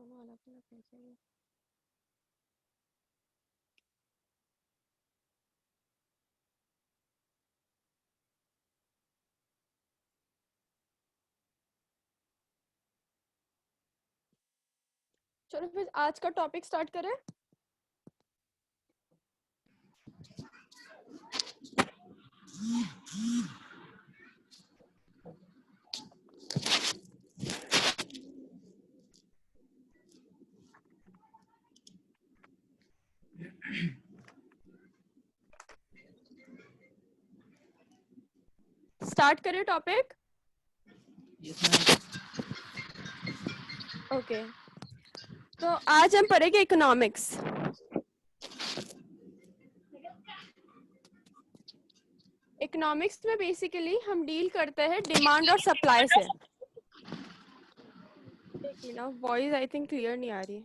दोनों अलग अलग कैसे हैं? चलो फिर आज का टॉपिक स्टार्ट करें। स्टार्ट करें टॉपिक। ओके, तो आज हम पढ़ेंगे इकोनॉमिक्स। इकोनॉमिक्स में बेसिकली हम डील करते हैं डिमांड और सप्लाई से। एक minute, voice I think clear नहीं आ रही।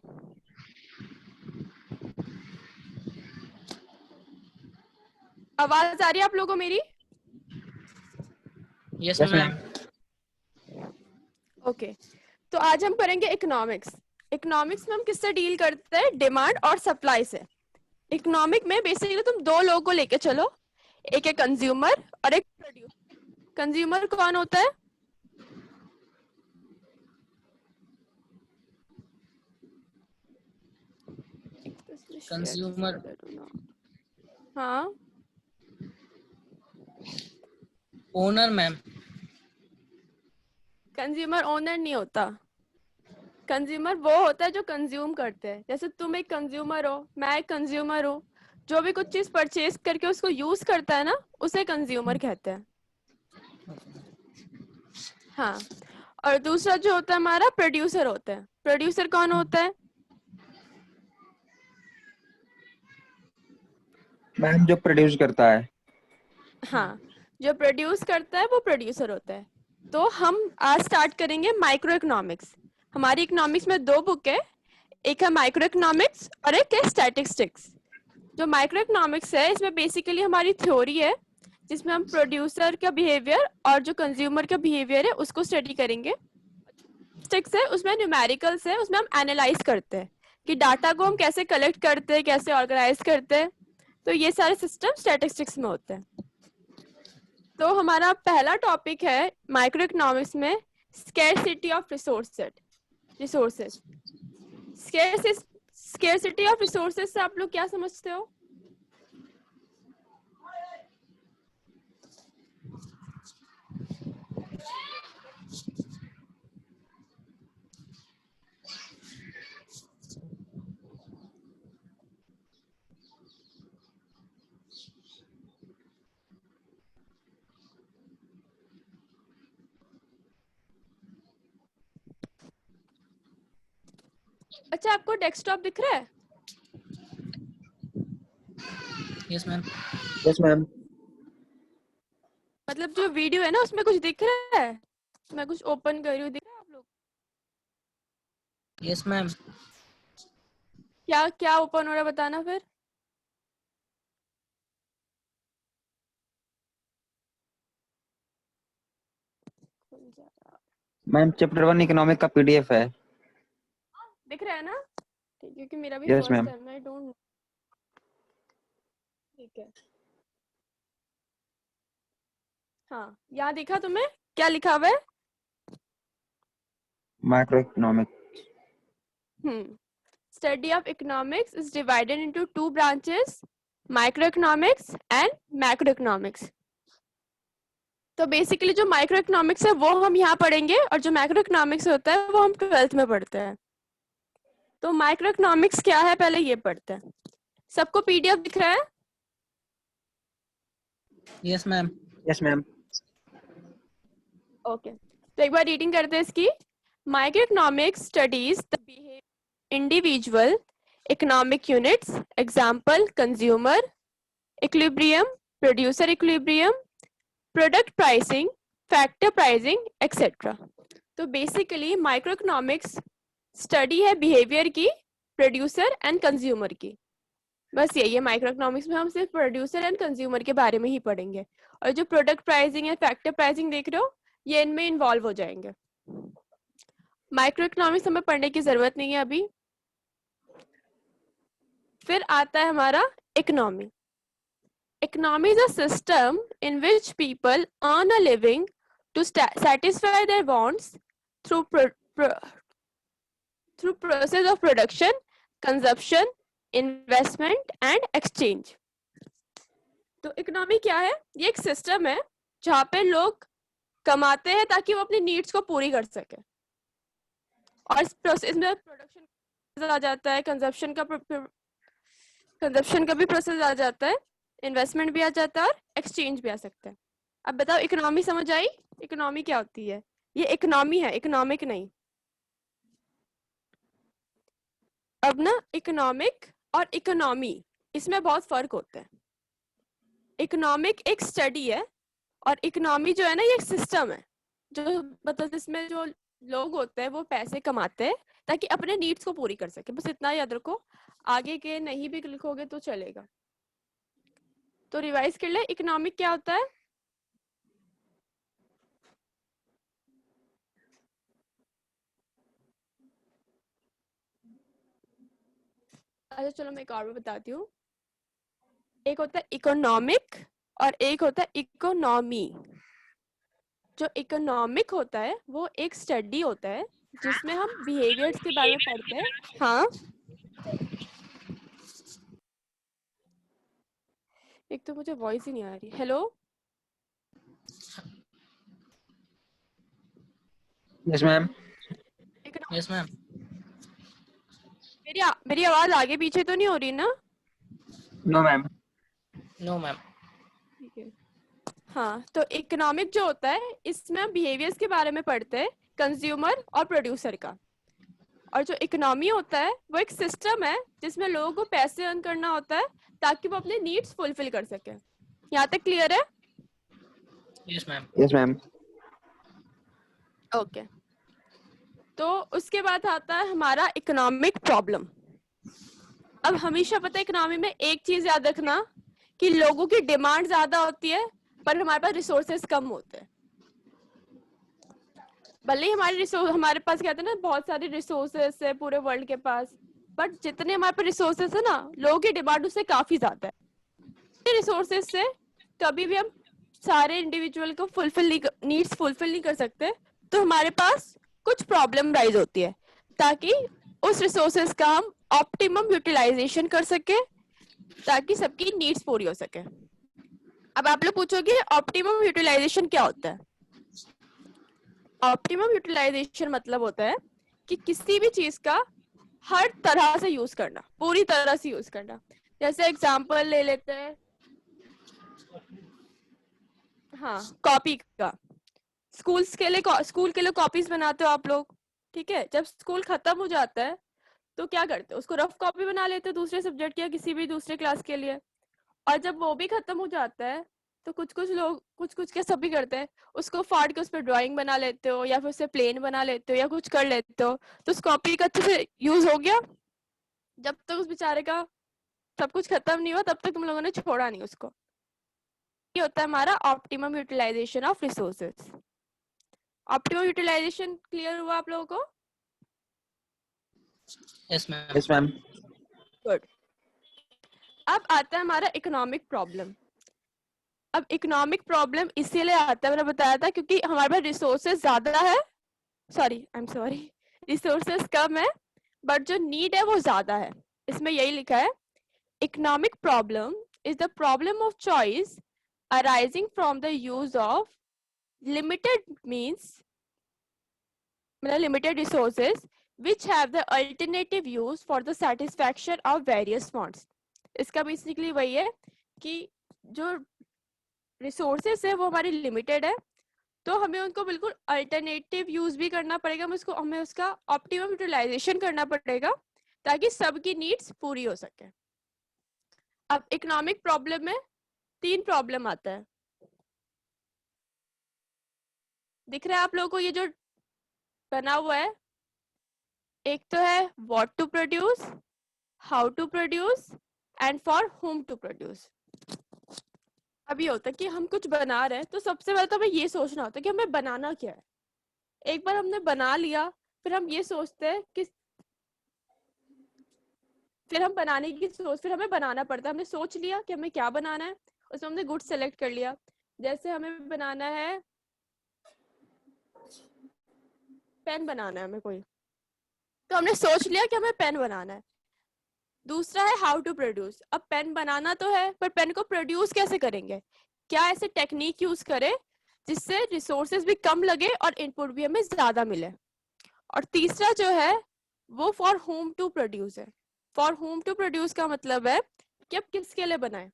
आवाज आ रही है आप लोगों को मेरी? Yes ma'am. ओके, तो आज हम करेंगे इकोनॉमिक्स। इकोनॉमिक्स में हम किससे डील करते हैं? डिमांड और सप्लाई से। इकोनॉमिक में बेसिकली तुम दो लोगों को लेके चलो, एक है कंज्यूमर और एक प्रोड्यूसर। कंज्यूमर कौन होता है? कंज्यूमर हाँ, ओनर मैम। कंज्यूमर ओनर नहीं होता। कंज्यूमर वो होता है जो कंज्यूम करते हैं। जैसे तुम एक कंज्यूमर हो, मैं एक कंज्यूमर हूँ। जो भी कुछ चीज परचेज करके उसको यूज करता है ना, उसे कंज्यूमर कहते हैं। हाँ, और दूसरा जो होता है हमारा प्रोड्यूसर होता है। प्रोड्यूसर कौन होता है? मैम जो प्रोड्यूस करता है। हाँ, जो प्रोड्यूस करता है वो प्रोड्यूसर होता है। तो हम आज स्टार्ट करेंगे माइक्रो इकोनॉमिक्स। हमारी इकोनॉमिक्स में दो बुक है, एक है माइक्रो इकोनॉमिक्स और एक है स्टैटिस्टिक्स। जो माइक्रो इकोनॉमिक्स है इसमें बेसिकली हमारी थ्योरी है, जिसमें हम प्रोड्यूसर का बिहेवियर और जो कंज्यूमर का बिहेवियर है उसको स्टडी करेंगे। स्टैटिस्टिक्स है, उसमें न्यूमेरिकल्स है, उसमें हम एनालाइज करते हैं कि डाटा को हम कैसे कलेक्ट करते हैं, कैसे ऑर्गेनाइज करते हैं। तो ये सारे सिस्टम स्टैटिस्टिक्स में होते हैं। तो हमारा पहला टॉपिक है माइक्रो इकोनॉमिक्स में scarcity of resources. Scarcity of resources से आप लोग क्या समझते हो? अच्छा, आपको डेस्कटॉप दिख रहा है? Yes ma'am. Yes ma'am. मतलब जो वीडियो है ना उसमें कुछ दिख रहा है? मैं कुछ ओपन कर रही हूँ, दिख रहा है आप लोग? Yes ma'am. क्या क्या ओपन हो रहा है बताना फिर। खुल जा रहा। मैम चैप्टर 1 इकोनॉमिक का पीडीएफ है। दिख रहा है ना? ठीक, क्योंकि मेरा भी yes first ma'am. Time, I don't. ठीक है, हाँ, यहाँ दिखा तुम्हें? क्या लिखा हुआ है? Micro economic. Study of economics is divided into two branches, microeconomics and macroeconomics. तो बेसिकली जो माइक्रो इकोनॉमिक्स है वो हम यहाँ पढ़ेंगे, और जो मैक्रो इकोनॉमिक्स होता है वो हम 12th में पढ़ते हैं। तो माइक्रो इकोनॉमिक्स क्या है पहले ये पढ़ते हैं। सबको पीडीएफ दिख रहा है? Yes ma'am. Yes ma'am. Okay, तो एक बार रीडिंग करते हैं इसकी। Micro economics studies the behaviour individual economic units, example consumer equilibrium, producer equilibrium, product pricing, factor pricing etcetera. तो बेसिकली माइक्रो इकोनॉमिक्स स्टडी है बिहेवियर की, प्रोड्यूसर एंड कंज्यूमर की। बस यही है, माइक्रो इकोनॉमिक्स में हम सिर्फ प्रोड्यूसर एंड कंज्यूमर के बारे में ही पढ़ेंगे। और जो प्रोडक्ट प्राइसिंग है, फैक्टर प्राइसिंग देख रहे हो, ये इनमें इन्वॉल्व हो जाएंगे। माइक्रो इकोनॉमिक्स हमें पढ़ने की जरूरत नहीं है अभी। फिर आता है हमारा economy. Economy is a system in which people earn a living to satisfy their wants through through process of production, consumption, investment and exchange. तो इकोनॉमी क्या है? ये एक सिस्टम है जहाँ पे लोग कमाते हैं ताकि वो अपनी नीड्स को पूरी कर सके, और इस प्रोसेस में प्रोडक्शन आ जाता है, कंजप्शन का भी प्रोसेस आ जाता है, इन्वेस्टमेंट भी आ जाता है और एक्सचेंज भी आ सकता है। अब बताओ इकोनॉमी समझ आई? इकोनॉमी क्या होती है? ये इकोनॉमी है, इकोनॉमिक नहीं। अब ना इकोनॉमिक और इकोनॉमी इसमें बहुत फर्क होता है। इकोनॉमिक एक स्टडी है और इकोनॉमी जो है ना ये एक सिस्टम है, जो मतलब इसमें जो लोग होते हैं वो पैसे कमाते हैं ताकि अपने नीड्स को पूरी कर सके। बस इतना याद रखो, आगे के नहीं भी लिखोगे तो चलेगा। तो रिवाइज कर ले, इकोनॉमिक क्या होता है? अच्छा चलो मैं एक और भी बताती हूँ। एक होता है इकोनॉमिक और एक होता है इकोनॉमी। जो इकोनॉमिक होता है वो एक स्टडी होता है जिसमें हम बिहेवियर्स के बारे में पढ़ते हैं। हाँ, एक तो मुझे वॉइस ही नहीं आ रही। Hello, yes ma'am. Yes ma'am. मेरी आवाज आगे पीछे तो नहीं हो रही ना? No ma'am. No ma'am. ठीक है। हाँ, तो इकोनॉमिक जो होता है इसमें हम बिहेवियर्स के बारे में पढ़ते हैं, कंज्यूमर और प्रोड्यूसर का। और जो इकोनॉमी होता है वो एक सिस्टम है जिसमें लोगों को पैसे अर्न करना होता है ताकि वो अपने नीड्स फुलफिल कर सके। यहाँ तक क्लियर है? Yes ma'am. Yes ma'am. Okay, तो उसके बाद आता है हमारा इकोनॉमिक प्रॉब्लम। अब हमेशा पता है इकोनॉमी में एक चीज याद रखना कि लोगों की डिमांड ज्यादा होती है पर हमारे पास रिसोर्सेज कम होते हैं। भले ही हमारे पास कहते हैं ना बहुत सारे रिसोर्सेज है पूरे वर्ल्ड के पास, बट जितने हमारे पास रिसोर्सेज है ना, लोगों की डिमांड उससे काफी ज्यादा है। रिसोर्सेज से कभी भी हम सारे इंडिविजुअल को नीड्स फुलफिल नहीं कर सकते, तो हमारे पास कुछ प्रॉब्लम राइज होती है ताकि उस रिसोर्सेज का हम ऑप्टिमम यूटिलाइजेशन कर सके ताकि सबकी नीड्स पूरी हो सके। अब आप लोग पूछोगे ऑप्टिमम यूटिलाइजेशन क्या होता है? ऑप्टिमम यूटिलाइजेशन मतलब होता है कि किसी भी चीज का हर तरह से यूज करना, पूरी तरह से यूज करना। जैसे एग्जांपल ले लेते हैं, हाँ, कॉपी का। स्कूल के लिए कॉपीज बनाते हो आप लोग, ठीक है? जब स्कूल खत्म हो जाता है तो क्या करते हो? उसको रफ कॉपी बना लेते हो दूसरे सब्जेक्ट या किसी भी दूसरे क्लास के लिए। और जब वो भी खत्म हो जाता है तो कुछ लोग कुछ क्या सभी करते हैं, उसको फाड़ के उस पर ड्राइंग बना लेते हो या फिर उससे प्लेन बना लेते हो या कुछ कर लेते हो, तो उस कॉपी का अच्छे से यूज हो गया। जब तक उस बेचारे का सब कुछ खत्म नहीं हुआ तब तक तुम लोगों ने छोड़ा नहीं उसको। ये होता है हमारा optimum utilisation of resources. Optimum utilisation clear हुआ आप लोगों को? Yes ma'am. Yes ma'am. Good. अब आता है हमारा इकोनॉमिक प्रॉब्लम। अब इकोनॉमिक प्रॉब्लम इसीलिए आता है, मैंने बताया था, क्योंकि हमारे पास रिसोर्सेज ज्यादा है, सॉरी रिसोर्सेज कम है बट जो नीड है वो ज्यादा है। इसमें यही लिखा है, economic problem is the problem of choice arising from the use of limited means, मतलब limited resources which have the alternative use for the satisfaction of various wants। इसका बेसिकली वही है कि जो रिसोर्सेस है वो हमारी लिमिटेड है, तो हमें उनको बिल्कुल अल्टरनेटिव यूज भी करना पड़ेगा, हमें उसका ऑप्टिमम यूटिलाइजेशन करना पड़ेगा ताकि सबकी नीड्स पूरी हो सके। अब इकोनॉमिक प्रॉब्लम में 3 प्रॉब्लम आता है, दिख रहा है आप लोगों को ये जो बना हुआ है? एक तो है what to produce, how to produce and for whom to produce. अब ये होता है कि हम कुछ बना रहे हैं तो सबसे पहले तो हमें ये सोचना होता है कि हमें बनाना क्या है। एक बार हमने बना लिया फिर हम ये सोचते हैं कि फिर हमें बनाना पड़ता है। हमने सोच लिया कि हमें क्या बनाना है, उसमें हमने गुड्स सेलेक्ट कर लिया। जैसे हमें बनाना है पेन बनाना है हमें कोई, तो हमने सोच लिया कि हमें पेन बनाना है। दूसरा है हाउ टू प्रोड्यूस। अब पेन बनाना तो है, पर पेन को प्रोड्यूस कैसे करेंगे, क्या ऐसे टेक्निक यूज करें जिससे रिसोर्सेज भी कम लगे और इनपुट भी हमें ज्यादा मिले। और तीसरा जो है वो फॉर होम टू प्रोड्यूस है। फॉर होम टू प्रोड्यूस का मतलब है कि अब किसके लिए बनाए।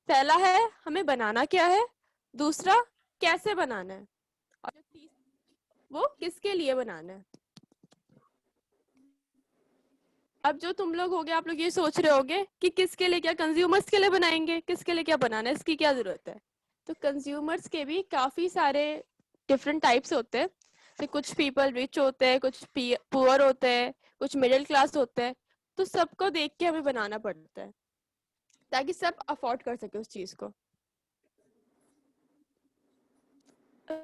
पहला है हमें बनाना क्या है, दूसरा कैसे बनाना है, और वो किसके लिए बनाना है। अब जो तुम लोग होगे, आप लोग ये सोच रहे होगे कि किसके लिए, क्या कंज्यूमर्स के लिए बनाएंगे, किसके लिए क्या बनाना है, इसकी क्या जरूरत है। तो कंज्यूमर्स के भी काफी सारे डिफरेंट टाइप्स होते हैं। तो कुछ पीपल रिच होते हैं, कुछ पुअर होते हैं, कुछ मिडिल क्लास होते हैं। तो सबको देख के हमें बनाना पड़ता है ताकि सब अफोर्ड कर सके उस चीज को।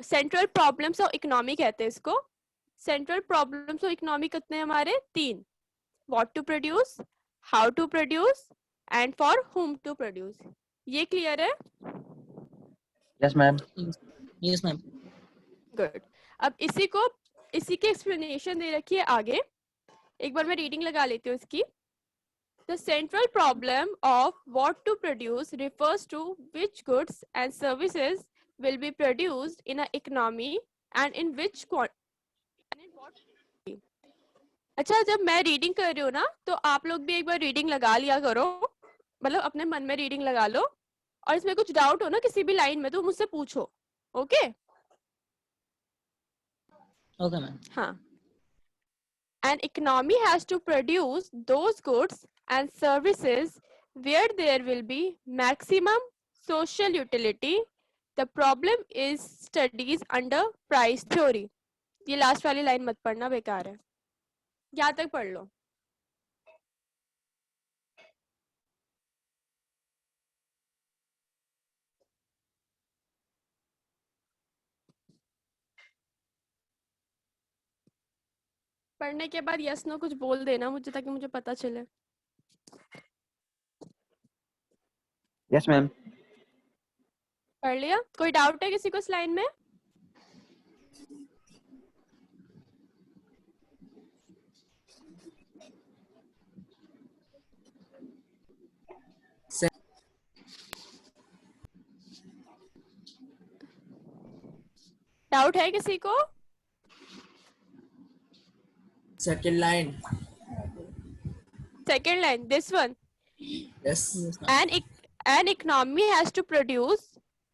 सेंट्रल प्रॉब्लम्स ऑफ इकोनॉमी कहते हैं इसको। सेंट्रल प्रॉब्लम्स ऑफ इकोनॉमी कितने हैं हमारे? 3। What to produce, how to produce, and for whom to produce। ये क्लियर है? Yes, ma'am. Yes, ma'am. Good. अब इसी के एक्सप्लेनेशन दे रखी है आगे। एक बार मैं रीडिंग लगा लेती हूँ इसकी। The central problem of what to produce refers to which goods and services will be produced in an economy and in which and in what quantity। अच्छा, जब मैं रीडिंग कर रही हूँ ना, तो आप लोग भी एक बार रीडिंग लगा लिया करो, मतलब अपने मन में रीडिंग लगा लो, और इसमें कुछ डाउट हो ना किसी भी लाइन में तो मुझसे पूछो। ओके? Okay, ma'am. हाँ। An economy has to produce those goods and services where there will be maximum social utility. The problem is studies under price theory। ये लास्ट वाली लाइन मत पढ़ना, बेकार है। यहाँ तक पढ़ लो। पढ़ने के बाद यस नो कुछ बोल देना मुझे, ताकि मुझे पता चले। Yes, ma'am. पढ़ लिया? कोई डाउट है किसी को इस लाइन में? डाउट है किसी को? Second line. Second line, this one. Yes. Yes, ma'am. An economy has to produce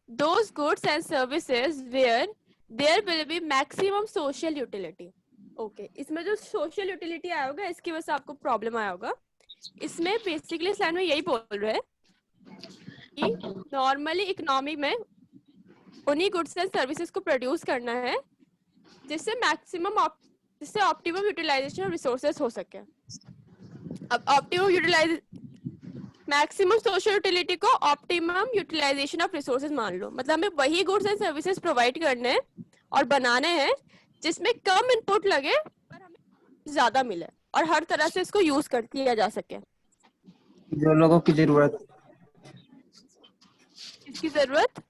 those goods and services where there will be maximum social utility। Okay, इसमें जो social utility आया होगा इसकी वजह से आपको प्रॉब्लम आया होगा। इसमें बेसिकली इस लाइन में यही बोल रहे हैं कि नॉर्मली इकोनॉमी में उन्हीं गुड्स एंड सर्विसेज को प्रोड्यूस करना है जिससे ऑप्टिमम यूटिलाइजेशन ऑफ रिसोर्सेज हो सके। अब ऑप्टिमम मैक्सिमम सोशल यूटिलिटी को ऑप्टिमम यूटिलाइजेशन ऑफ रिसोर्सेज मान लो। मतलब हमें वही गुड्स एंड सर्विसेज प्रोवाइड करने हैं और बनाने हैं जिसमें कम इनपुट लगे पर हमें ज्यादा मिले और हर तरह से इसको यूज कर किया जा सके। जो लोगों की जरूरत। इसकी जरूरत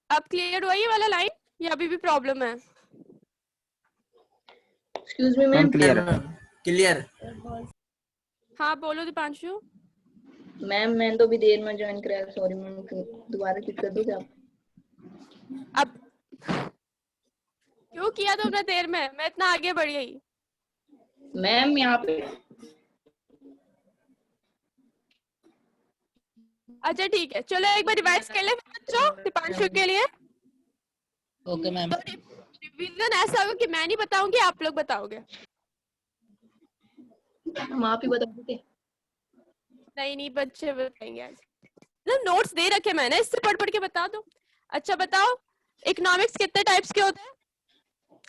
अब क्लियर हुआ ये वाला लाइन या अभी भी प्रॉब्लम है? Excuse me ma'am ma'am. Clear. Clear. हाँ बोलो दीपांशु। मैम मैंने तो भी देर में ज्वाइन कराया, सॉरी मैम, दोबारा रिपीट कर दोगे आप? अब क्यों किया तुमने देर में? मैं इतना आगे बढ़ गई। मैम यहाँ पे अच्छा ठीक है, चलो एक बार रिवाइज कर ले बच्चों दीपांशु के लिए। Okay, ma'am. तो रिवीजन ऐसा होगा कि मैं नहीं बताऊंगी, आप लोग बताओगे। हम आप ही बता देते। नहीं बच्चे बताएंगे आज। मतलब नोट्स दे रखे मैंने, इससे पढ़ पढ़ के बता दो। अच्छा बताओ, इकोनॉमिक्स कितने टाइप्स के होते हैं?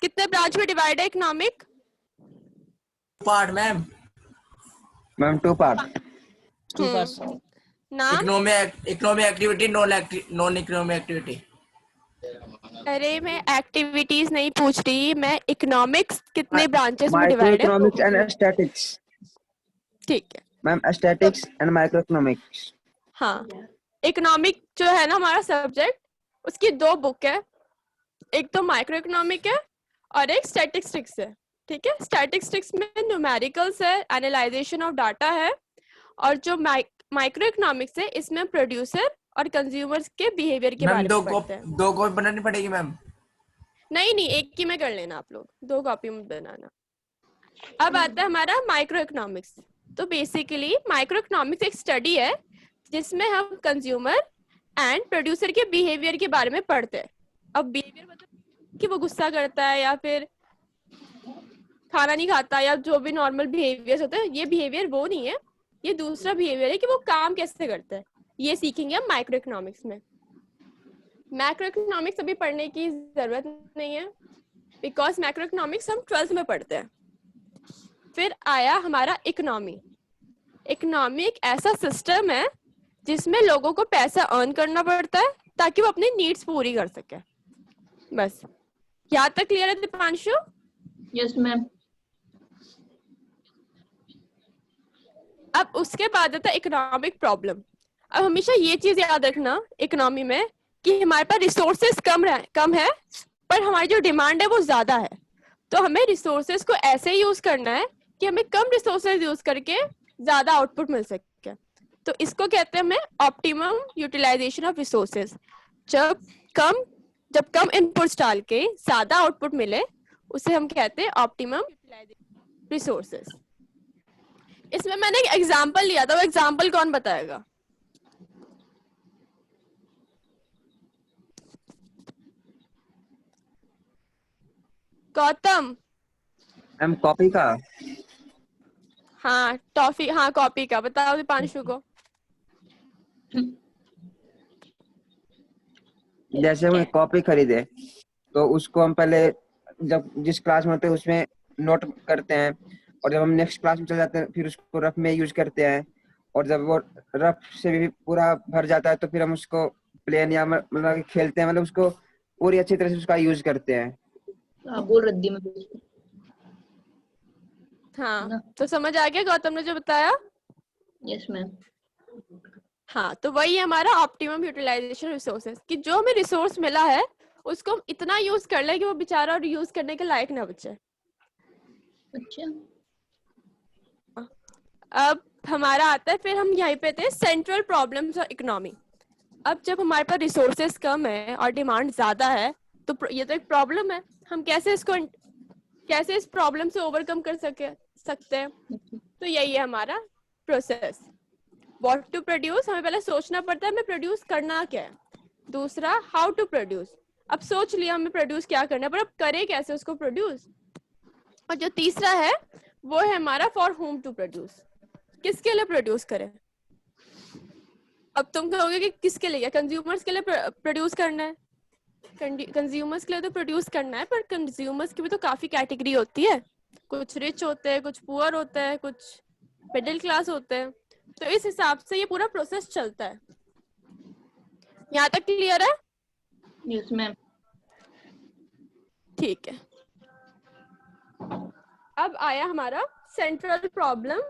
कितने ब्रांच में डिवाइड है economic? Part, ma'am. Ma'am 2 part. 2 parts. नाम? Economic activity, non economic activity. अरे मैं एक्टिविटीज नहीं पूछ रही, मैं इकोनॉमिक्स कितने ब्रांचेस में माइक्रो डिवाइड है वो इकोनॉमिक्स पूछ एंड रही हूँ। स्टैटिक्स। ठीक है। Ma'am statics and micro economics. हाँ, इकोनॉमिक जो है ना हमारा सब्जेक्ट, उसकी दो बुक है, एक तो माइक्रो इकोनॉमिक है और एक स्टैटिस्टिक्स है। ठीक है, स्टैटिस्टिक्स में न्यूमेरिकल्स है, एनालाइजेशन ऑफ डाटा है, और जो माइक्रो इकोनॉमिक्स है इसमें प्रोड्यूसर और कंज्यूमर्स के बिहेवियर के मैम बारे में पढ़ते हैं। दो कॉपी बनानी पड़ेगी मैम? नहीं, एक ही में कर लेना आप लोग, दो कॉपी में बनाना। अब आता है हमारा माइक्रो इकोनॉमिक्स। तो बेसिकली माइक्रो इकोनॉमिक्स एक स्टडी है जिसमें हम कंज्यूमर एंड प्रोड्यूसर के बिहेवियर के बारे में पढ़ते हैं। अब बिहेवियर मतलब कि वो गुस्सा करता है या फिर खाना नहीं खाता या जो भी नॉर्मल बिहेवियर्स होते हैं, ये बिहेवियर वो नहीं है, ये दूसरा बिहेवियर है कि वो काम कैसे करता है। ये सीखेंगे हम माइक्रो इकोनॉमिक्स में। मैक्रो इकोनॉमिक्स अभी पढ़ने की जरूरत नहीं है, बिकॉज मैक्रो इकोनॉमिक्स हम 12th में पढ़ते हैं। फिर आया हमारा इकोनॉमी। इकोनॉमी एक ऐसा सिस्टम है जिसमें लोगों को पैसा अर्न करना पड़ता है ताकि वो अपनी नीड्स पूरी कर सके। बस यहाँ तक क्लियर है दीपांशु? Yes ma'am. अब उसके बाद आता है इकोनॉमिक प्रॉब्लम। अब हमेशा ये चीज याद रखना इकोनॉमी में कि हमारे पास रिसोर्सेज कम है पर हमारी जो डिमांड है वो ज्यादा है। तो हमें रिसोर्सेज को ऐसे यूज करना है कि हमें कम रिसोर्सेज यूज करके ज्यादा आउटपुट मिल सके। तो इसको कहते हैं हमें ऑप्टिमम यूटिलाइजेशन ऑफ रिसोर्सेज। जब कम इनपुट्स डाल के ज्यादा आउटपुट मिले उसे हम कहते हैं ऑप्टिमम यूटिलाइजेशन रिसोर्सेज। इसमें मैंने एक एग्जांपल लिया था, वो एग्जांपल कौन बताएगा? गौतम। मैम कॉपी का? हाँ टॉफी, हाँ कॉपी का बताओ दीपांशु को। जैसे हम कॉपी खरीदे तो उसको हम पहले जब जिस क्लास में होते हैं उसमें नोट करते हैं, और जब हम नेक्स्ट क्लास में चले जाते हैं फिर उसको रफ में यूज करते हैं, और जब वो रफ से भी पूरा भर जाता है तो फिर हम उसको प्लेन या मतलब खेलते हैं, मतलब उसको पूरी अच्छी तरह से उसका यूज करते हैं। बोल रद्दी में। हाँ तो समझ आ गया गौतम ने जो बताया? Yes ma'am. हाँ तो वही है हमारा ऑप्टिमम यूटिलाइजेशन रिसोर्सेज, कि जो हमें रिसोर्स मिला है उसको हम इतना यूज कर ले कि वो बेचारा और यूज करने के लायक ना बचे। अच्छा। अब हमारा आता है, फिर हम यहीं पे थे सेंट्रल प्रॉब्लम्स ऑफ इकोनॉमी। अब जब हमारे पास रिसोर्सेज कम है और डिमांड ज्यादा है तो ये तो एक प्रॉब्लम है। हम कैसे इस प्रॉब्लम से ओवरकम कर सकते हैं? तो यही है हमारा प्रोसेस। व्हाट टू प्रोड्यूस, हमें पहले सोचना पड़ता है हमें प्रोड्यूस करना क्या है। दूसरा हाउ टू प्रोड्यूस, अब सोच लिया हमें प्रोड्यूस क्या करना है, पर अब करें कैसे उसको प्रोड्यूस। और जो तीसरा है वो है हमारा फॉर होम टू प्रोड्यूस, किसके लिए प्रोड्यूस करें। अब तुम कहोगे कि किसके लिए, कंज्यूमर्स के लिए प्रोड्यूस करना है। कंज्यूमर्स के लिए तो प्रोड्यूस करना है, पर कंज्यूमर्स की भी तो काफी कैटेगरी होती है, कुछ रिच होते हैं, कुछ पुअर होते हैं, कुछ मिडिल क्लास होते हैं। तो इस हिसाब से ये पूरा प्रोसेस चलता है। यहाँ तक क्लियर है? Yes ma'am. ठीक है। अब आया हमारा सेंट्रल प्रॉब्लम,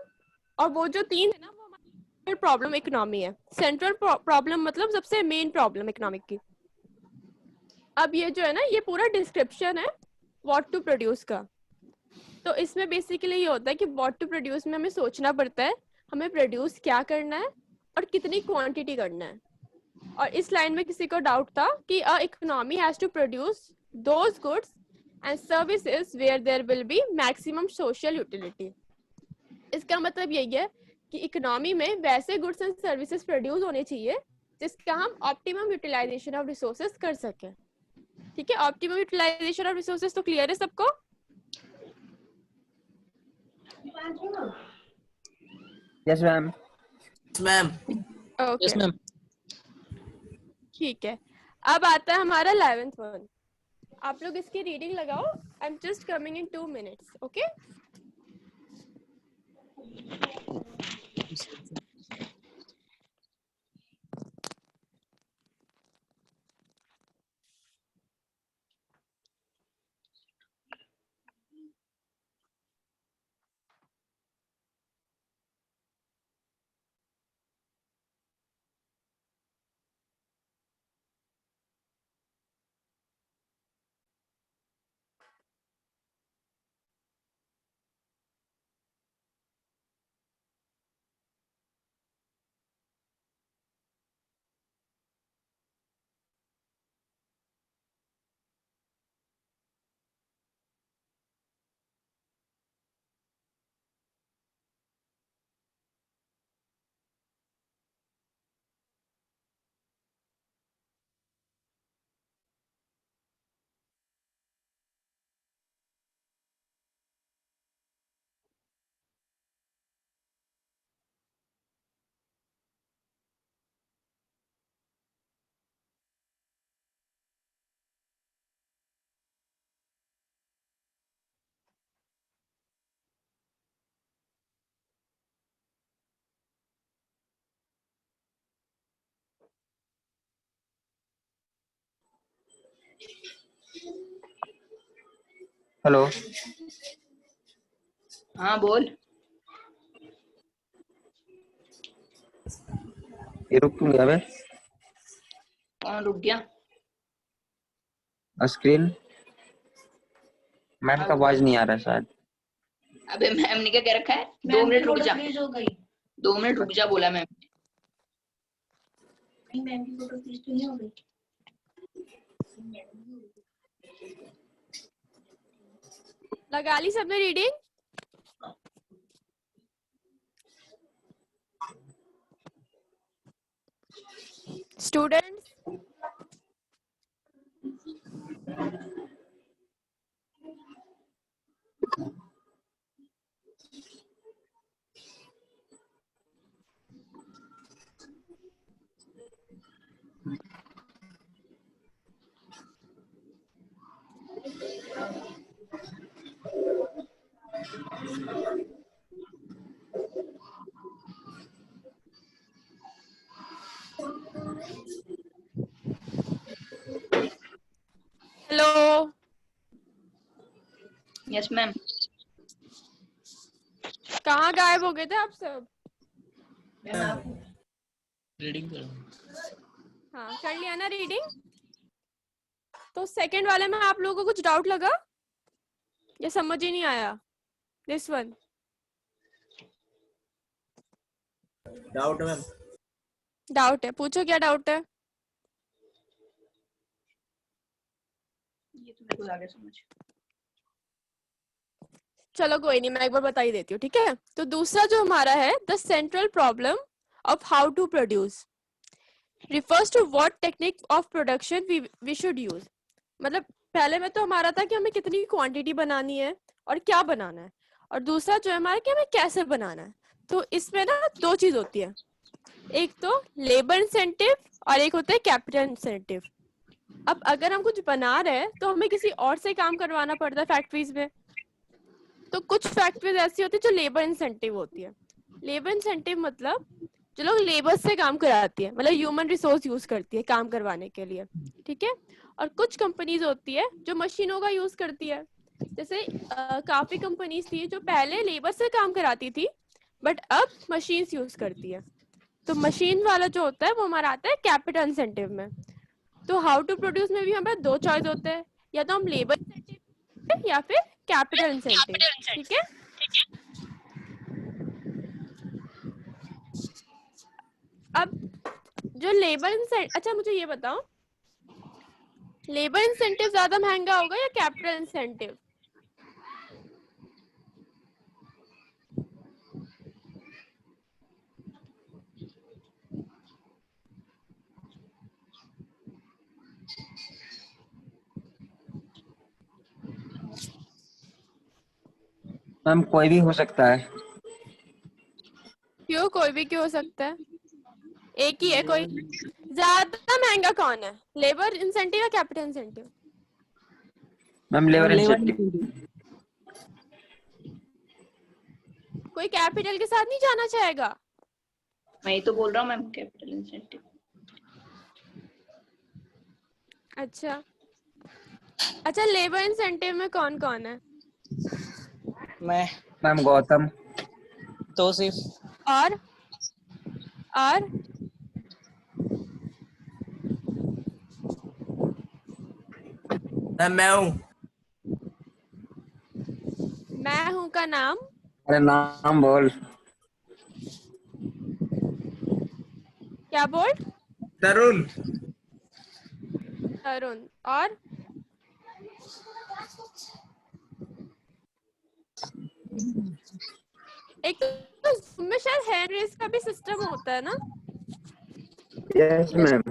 और वो जो तीन है ना वो हमारी प्रॉब्लम इकोनॉमी है। सेंट्रल प्रॉब्लम मतलब सबसे मेन प्रॉब्लम इकोनॉमिक की। अब ये जो है ना ये पूरा डिस्क्रिप्शन है व्हाट टू प्रोड्यूस का। तो इसमें बेसिकली ये होता है कि व्हाट टू प्रोड्यूस में हमें सोचना पड़ता है हमें प्रोड्यूस क्या करना है और कितनी क्वांटिटी करना है। और इस लाइन में किसी को डाउट था कि a economy has to produce those goods and services where there will be maximum social utility. इसका मतलब यही है कि इकोनॉमी में वैसे गुड्स एंड सर्विसेज प्रोड्यूस होने चाहिए जिसका हम ऑप्टिमम यूटिलाइजेशन ऑफ रिसोर्सेज कर सकें। ठीक है, ऑप्टिमम यूटिलाइजेशन ऑफ रिसोर्सेज तो क्लियर है सबको? Yes ma'am. Ma'am okay yes ma'am. ठीक है। अब आता है हमारा 11th वन। आप लोग इसकी रीडिंग लगाओ। I am just coming in 2 minutes. Okay hello. हाँ बोल। ये रुक क्यों गया बे? कौन रुक गया? स्क्रीन। मैम का अब आवाज नहीं आ रहा शायद। अबे मैम ने क्या कह रखा है? 2 मिनट रुक जा। 2 मिनट रुक जा बोला मैम। मैम की फोटो फ्रीज तो नहीं हो गई? लगा ली सबने reading? Students, hello. Yes ma'am. कहाँ गायब हो गए थे आप सब? रीडिंग करो। हाँ, कर लिया ना रीडिंग? तो सेकंड वाले में आप लोगों को कुछ डाउट लगा या समझ ही नहीं आया? This one doubt ma'am. Doubt है, पूछो क्या डाउट है? ये तो मेरे को आगे समझ। चलो कोई नहीं, मैं एक बार बता ही देती हूँ, ठीक है? तो दूसरा जो हमारा है, the central problem of how to produce refers to what technique of production we should use। मतलब पहले में तो हमारा था कि हमें कितनी क्वांटिटी बनानी है और क्या बनाना है, और दूसरा जो है हमारा कि हमें कैसे बनाना है। तो इसमें ना दो चीज होती है, एक तो लेबर इंसेंटिव और एक होता है कैपिटल इंसेंटिव। अब अगर हम कुछ बना रहे हैं तो हमें किसी और से काम करवाना पड़ता है फैक्ट्रीज में। तो कुछ फैक्ट्रीज ऐसी होती है जो लेबर इंसेंटिव होती है। लेबर इंसेंटिव मतलब जो लोग लेबर से काम कराती है, मतलब ह्यूमन रिसोर्स यूज करती है काम करवाने के लिए, ठीक है? और कुछ कंपनीज होती है जो मशीनों का यूज करती है। जैसे काफी कंपनीज थी जो पहले लेबर से काम कराती थी बट अब मशीन्स यूज करती है। तो मशीन वाला जो होता है वो हमारा आता है कैपिटल इंसेंटिव में। तो हाउ टू प्रोड्यूस में भी हमें दो चॉइस होते हैं, या तो हम लेबर इंसेंटिव या फिर कैपिटल इंसेंटिव, ठीक है? अब जो लेबर इंसेंटिव, अच्छा मुझे ये बताओ, लेबर इंसेंटिव ज्यादा महंगा होगा या कैपिटल इंसेंटिव? मैम कोई भी हो सकता है। क्यों कोई भी क्यों हो सकता है? एक ही है कोई। ज्यादा महंगा कौन है, लेबर इंसेंटिव या capital incentive? Ma'am labour incentive. कोई कैपिटल के साथ नहीं जाना चाहेगा? मैं ही तो बोल रहा हूँ मैम, कैपिटल इंसेंटिव। अच्छा अच्छा, लेबर इंसेंटिव में कौन कौन है? मैं मैम गौतम। तो सिर्फ और मैम मैं हूँ। मैं हूं का नाम? अरे नाम बोल। क्या बोल? तरुण। तरुण। और एक तो Zoom में शायद हैंड रेस का भी सिस्टम होता है ना? Yes ma'am.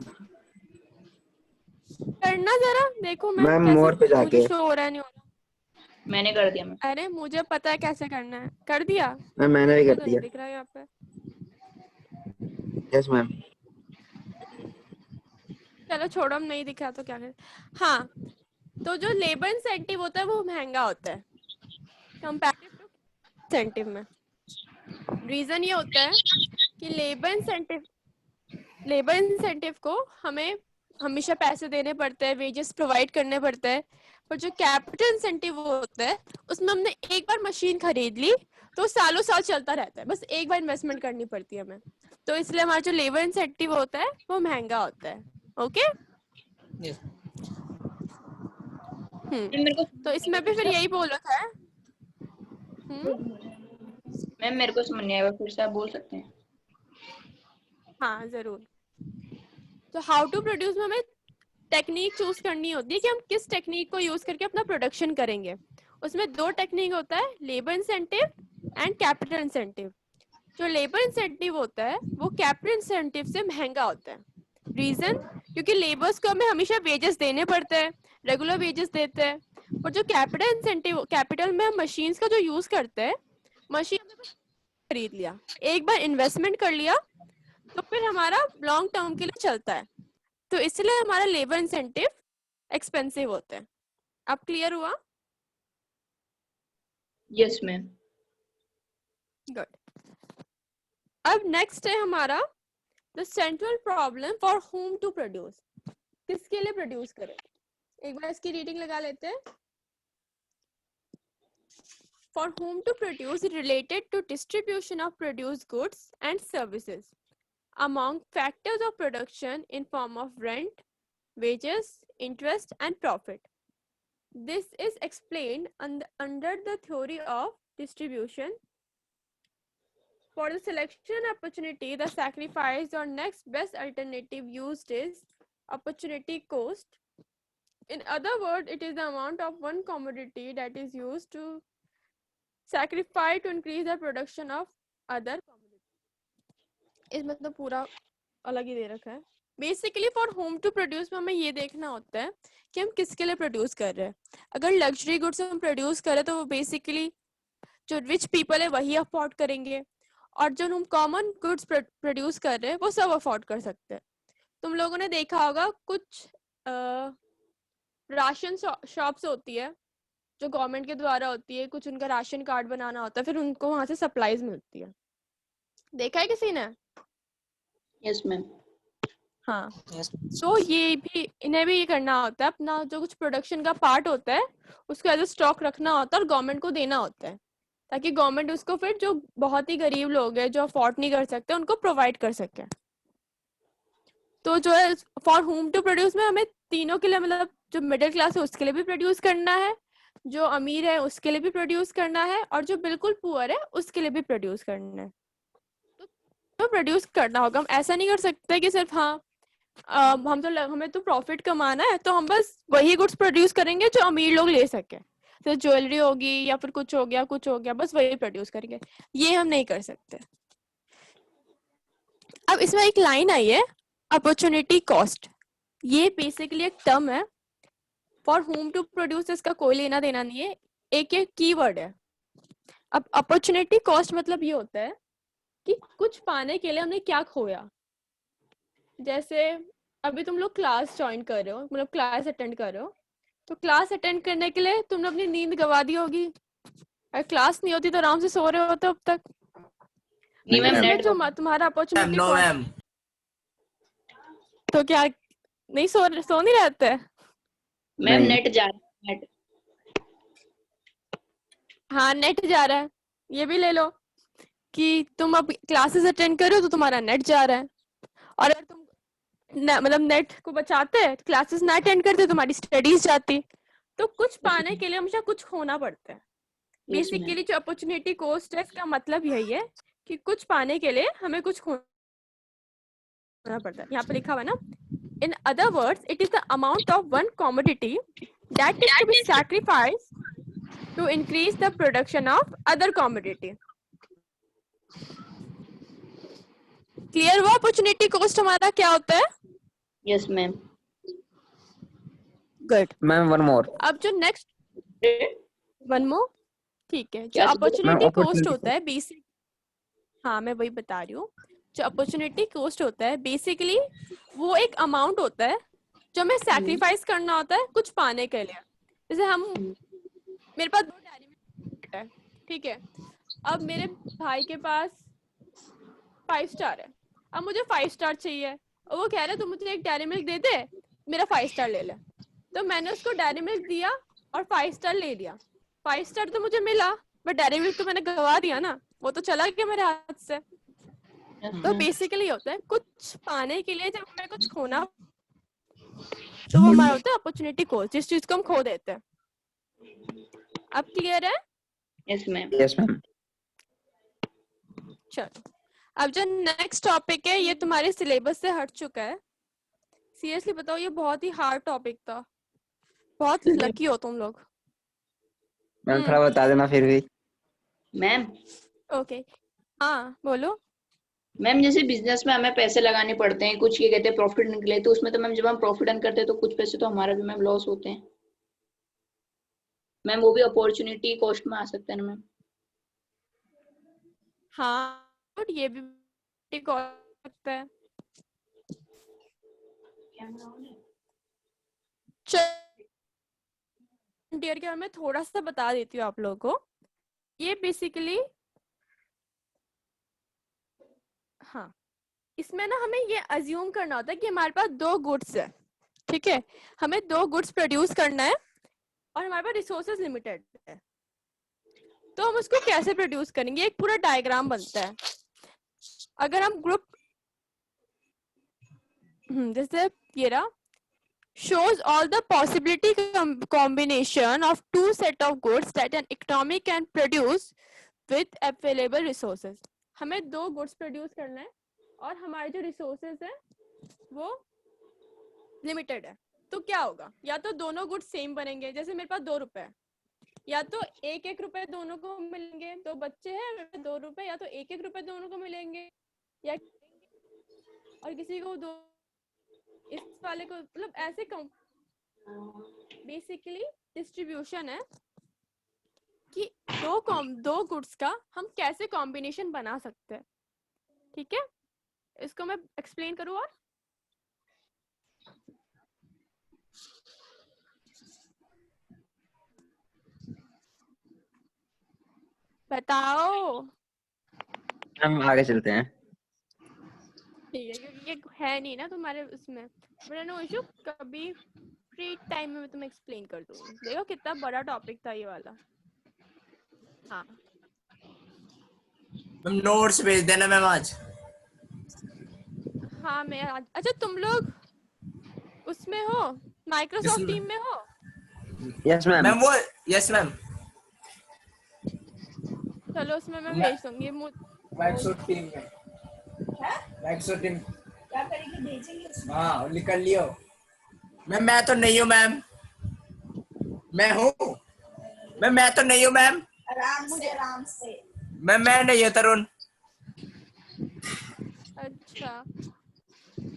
करना जरा, देखो मैं मैम कैसे, मोर पे मुझे जाके। शो हो रहा है नहीं हो रहा। मैंने कर दिया मैम। अरे मुझे पता है कैसे करना है, कर दिया? मैम मैंने भी मुझे कर तो दिया। नहीं दिख रहा यहाँ पे। Yes ma'am. चलो छोड़ो, हम नहीं दिखा तो क्या करें। हाँ, तो जो लेबर इंसेंटिव होता है वो महंगा होता है कंपैरेटिव टू इंसेंटिव में। रीजन ये होता है कि लेबर इंसेंटिव को हमें हमेशा पैसे देने पड़ते हैं, वेजेस प्रोवाइड करने पड़ते हैं। पर जो कैपिटल इंसेंटिव होता है उसमें हमने एक बार मशीन खरीद ली तो सालों साल चलता रहता है, बस एक बार इन्वेस्टमेंट करनी पड़ती है हमें। तो इसलिए हमारा जो लेबर इंसेंटिव होता है वो महंगा होता है। Okay Yes. मेरे को तो इसमें भी फिर यही बोल रखा है। मैम मेरे को समझ नहीं आया, फिर से आप बोल सकते हैं? हाँ जरूर। तो हाउ टू प्रोड्यूस में हमें टेक्निक चूज करनी होती है कि हम किस टेक्निक को यूज करके अपना प्रोडक्शन करेंगे। उसमें दो टेक्निक होता है, labour incentive and capital incentive. जो लेबर इंसेंटिव होता है वो कैपिटल इंसेंटिव से महंगा होता है। रीजन, क्योंकि लेबर्स को हमें हमेशा वेजेस देने पड़ते हैं, रेगुलर वेजेस देते हैं। और जो कैपिटल इंसेंटिव, कैपिटल में हम मशीन्स का जो यूज करते हैं, मशीन खरीद लिया, एक बार इन्वेस्टमेंट कर लिया तो फिर हमारा लॉन्ग टर्म के लिए चलता है। तो इसलिए हमारा लेबर इंसेंटिव एक्सपेंसिव होता है। अब क्लियर हुआ? Yes ma'am. गुड। अब नेक्स्ट है हमारा the central problem for whom to produce. किसके लिए प्रोड्यूस करें? एक बार इसकी रीडिंग लगा लेते हैं। For whom to produce related to distribution of produced goods and services among factors of production in form of rent, wages, interest, and profit. This is explained under the theory of distribution. For the selection opportunity, the sacrifice or next best alternative used is opportunity cost. In other words, it is the amount of one commodity that is used to sacrifice to increase the production of other commodity. इसमें तो पूरा अलग ही दे रखा है। Basically for whom to produce में हमें ये देखना होता है कि हम किसके लिए प्रोड्यूस कर रहे हैं। अगर लग्जरी गुड्स हम प्रोड्यूस करें तो वो बेसिकली जो रिच पीपल है वही अफोर्ड करेंगे, और जो हम कॉमन गुड्स प्रोड्यूस कर रहे हैं वो सब अफोर्ड कर सकते हैं। तुम लोगों ने देखा होगा कुछ राशन शॉप्स होती है जो गवर्नमेंट के द्वारा होती है, कुछ उनका राशन कार्ड बनाना होता है, फिर उनको वहां से सप्लाईज मिलती है। देखा है किसी ने? Yes ma'am. हाँ। Yes. तो ये भी, इन्हें भी ये करना होता है, अपना जो कुछ प्रोडक्शन का पार्ट होता है उसको एज ए स्टॉक रखना होता है और गवर्नमेंट को देना होता है, ताकि गवर्नमेंट उसको फिर जो बहुत ही गरीब लोग हैं जो अफोर्ड नहीं कर सकते उनको प्रोवाइड कर सके। तो जो है फॉर होम टू प्रोड्यूस में हमें तीनों के लिए, मतलब जो मिडिल क्लास है उसके लिए भी प्रोड्यूस करना है, जो अमीर है उसके लिए भी प्रोड्यूस करना है, और जो बिल्कुल पुअर है उसके लिए भी प्रोड्यूस करना है। तो प्रोड्यूस करना होगा। हम ऐसा नहीं कर सकते कि सिर्फ हमें तो प्रॉफिट कमाना है तो हम बस वही गुड्स प्रोड्यूस करेंगे जो अमीर लोग ले सके, तो ज्वेलरी होगी या फिर कुछ हो गया बस वही प्रोड्यूस करेंगे, ये हम नहीं कर सकते। अब इसमें एक लाइन आई है अपॉर्चुनिटी कॉस्ट। ये बेसिकली एक टर्म है, फॉर होम टू प्रोड्यूस इसका कोई लेना देना नहीं है, एक कीवर्ड है। अब अपॉर्चुनिटी कॉस्ट मतलब ये होता है कि कुछ पाने के लिए हमने क्या खोया। जैसे अभी तुम लोग क्लास ज्वाइन कर रहे हो, मतलब क्लास अटेंड कर रहे हो, तो क्लास अटेंड करने के लिए तुमने अपनी नींद गवा दी होगी, अगर क्लास नहीं होती तो आराम से सो रहे होते अब तक। नहीं मैम, नेट जो तुम्हारा अपॉर्चुनिटी नो मैम। तो क्या नहीं सो नहीं रहते? मैम नहीं। नेट जा रहा है, नेट। हाँ नेट जा रहा है, ये भी ले लो कि तुम अब क्लासेस अटेंड कर रहे हो तो तुम्हारा नेट जा रहा है, और अगर तुम मतलब नेट को बचाते क्लासेस ना अटेंड करते तुम्हारी स्टडीज जाती। तो कुछ पाने के लिए हमेशा कुछ खोना पड़ता है। बेसिकली जो अपॉर्चुनिटी कॉस्ट है इसका मतलब यही है कि कुछ पाने के लिए हमें कुछ खोना पड़ता है। यहाँ पे लिखा हुआ है ना, in other words it is the amount of one commodity that is to be sacrificed to increase the production of other commodity. Clear हुआ अपॉर्चुनिटी कॉस्ट हमारा क्या होता है? Yes ma'am. Good ma'am one more. अब जो next one more, ठीक है, जो क्या चीज़? अपॉर्चुनिटी मैम, कॉस्ट opportunity होता है बेसिक, हाँ मैं वही बता रही हूँ। जो अपॉर्चुनिटी कॉस्ट होता है बेसिकली वो एक अमाउंट होता है जो हमें सैक्रिफाइस करना होता है कुछ पाने के लिए। जैसे हम, मेरे पास 2 डायरी मिल्क है, ठीक है, अब मेरे भाई के पास 5 स्टार है, अब मुझे 5 स्टार चाहिए और वो कह रहे तू मुझे एक डायरी मिल्क दे दे मेरा 5 स्टार ले ले। तो मैंने उसको डेयरी मिल्क दिया और 5 स्टार ले लिया। 5 स्टार तो मुझे मिला, बट डेयरी मिल्क तो मैंने गवा दिया ना, वो तो चला गया मेरे हाथ से। तो बेसिकली होता है कुछ पाने के लिए जब हमें कुछ खोना, तो वो हमारा होता है अपॉर्चुनिटी कॉस्ट, जिस चीज को हम खो देते हैं। अब क्लियर है? Yes ma'am. Yes ma'am. चलो, अब जो नेक्स्ट टॉपिक है ये तुम्हारे सिलेबस से हट चुका है। सीरियसली बताओ, ये बहुत ही हार्ड टॉपिक था। बहुत लकी हो तुम लोग। मैम थोड़ा बता देना फिर भी। मैम ओके, हाँ बोलो। मैम जैसे बिजनेस में हमें पैसे लगाने पड़ते हैं, कुछ ये कहते हैं प्रॉफिट निकले, तो उसमें तो मैम जब हम प्रॉफिट अर्न करते हैं तो कुछ पैसे तो हमारा भी मैम लॉस होते हैं। मैम वो भी अपॉर्चुनिटी कॉस्ट में आ सकता है ना मैम? हाँ, बट ये भी ठीक हो सकता है। ईयर के बारे में थोड़ा सा बता देती हूँ आप लोगों को। ये बेसिकली, हाँ, इसमें ना हमें ये अज्यूम करना होता है कि हमारे पास 2 गुड्स है, ठीक है। हमें 2 गुड्स प्रोड्यूस करना है और हमारे पास रिसोर्सेज लिमिटेड है। तो हम उसको कैसे प्रोड्यूस करेंगे, एक पूरा डायग्राम बनता है। अगर हम ग्रुप, जैसे ये रहा, shows all the possibility combination of 2 set of goods that an economy can produce with available resources। हमें 2 गुड्स प्रोड्यूस करना है और हमारे जो रिसोर्सेज है वो लिमिटेड है। तो क्या होगा, या तो दोनों गुड्स सेम बनेंगे, जैसे मेरे पास 2 रुपए है, या तो 1-1 रुपए दोनों को मिलेंगे। 2 बच्चे हैं, मेरे पास 2 रुपए, या तो 1-1 रुपए दोनों को मिलेंगे, या और किसी को 2, इस वाले को, मतलब ऐसे बेसिकली डिस्ट्रीब्यूशन है कि 2 गुड्स का हम कैसे कॉम्बिनेशन बना सकते हैं। ठीक है, इसको मैं एक्सप्लेन करूँ और बताओ। हम आगे चलते हैं। ठीक है, क्योंकि ये है नहीं ना तुम्हारे उसमें, बट नो इशू, कभी फ्री टाइम में मैं तुम्हें एक्सप्लेन कर दूंगी। देखो कितना बड़ा टॉपिक था ये वाला। हाँ मैम नोट्स भेज देना मैम आज। हाँ, मैं आज, अच्छा तुम लोग उसमें हो, माइक्रोसॉफ्ट टीम में हो? Yes ma'am. मैम वो यस मैम। चलो उसमें मैं भेज दूंगी। माइक्रोसॉफ्ट टीम में माइक्रोसॉफ्ट टीम क्या करेंगे, भेजेंगे उसमें। हाँ निकल लियो। मैम मैं तो नहीं हूँ मैम। मैं हूँ मैम, मैं तो नहीं हूँ मैम। आराम से मैम, मैं नहीं हूँ तरुण। अच्छा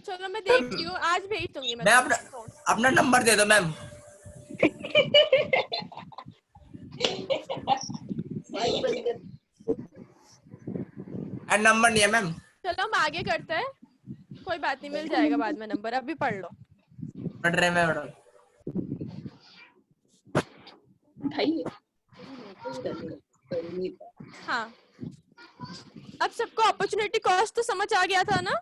चलो मैं देखती हूँ, आज भेज दूंगी मैं अपना अपना नंबर दे दो मैम। नंबर नहीं है मैम। चलो हम आगे करते हैं, कोई बात नहीं, मिल जाएगा बाद में नंबर, अभी पढ़ लो। पढ़ रहे मैडम। हाँ, अब सबको अपॉर्चुनिटी कॉस्ट तो समझ आ गया था ना?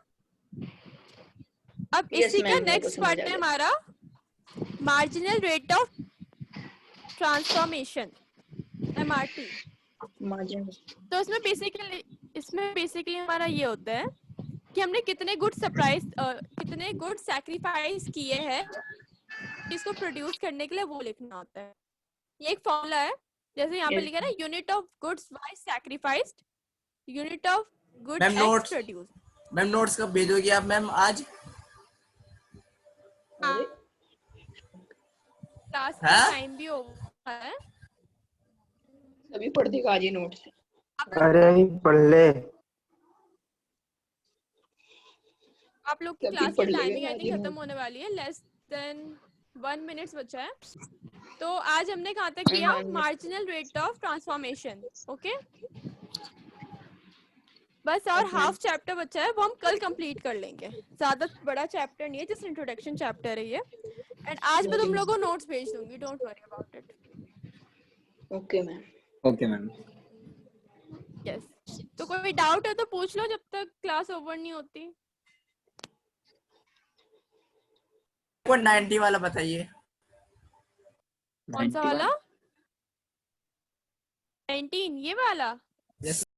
अब इसी का नेक्स्ट पार्ट है हमारा marginal rate of transformation, MRT। तो इसमें बेसिकली हमारा ये होता है कि हमने कितने गुड सैक्रिफाइस किए हैं इसको प्रोड्यूस करने के लिए, वो लिखना होता है। ये एक फॉर्मूला है, जैसे यहाँ पे लिखा है ना, unit of goods Y sacrificed, unit of good X produce. Ma'am notes कब भेजोगी आप मैम? आज क्लास का टाइम भी होगा है, अभी पढ़ देगा आज ये नोट्स। अरे पढ़ ले। आप लोग की क्लास की टाइमिंग आई थिंक खत्म होने वाली है, लेस देन 1 मिनट बचा है। तो आज हमने कहाँ तक किया, marginal rate of transformation. Okay, बस और हाफ चैप्टर बचा है, वो हम कल कंप्लीट कर लेंगे। ज्यादा बड़ा चैप्टर नहीं है, जस्ट इंट्रोडक्शन चैप्टर है ये। एंड आज मैं तुम लोगों को नोट्स भेज दूंगी, don't worry about it. Okay ma'am. Okay ma'am. Yes, तो कोई डाउट है तो पूछ लो जब तक क्लास ओवर नहीं होती। को 90 वाला बताइए। कौन सा 90 वाला? 19 ये वाला? Yes.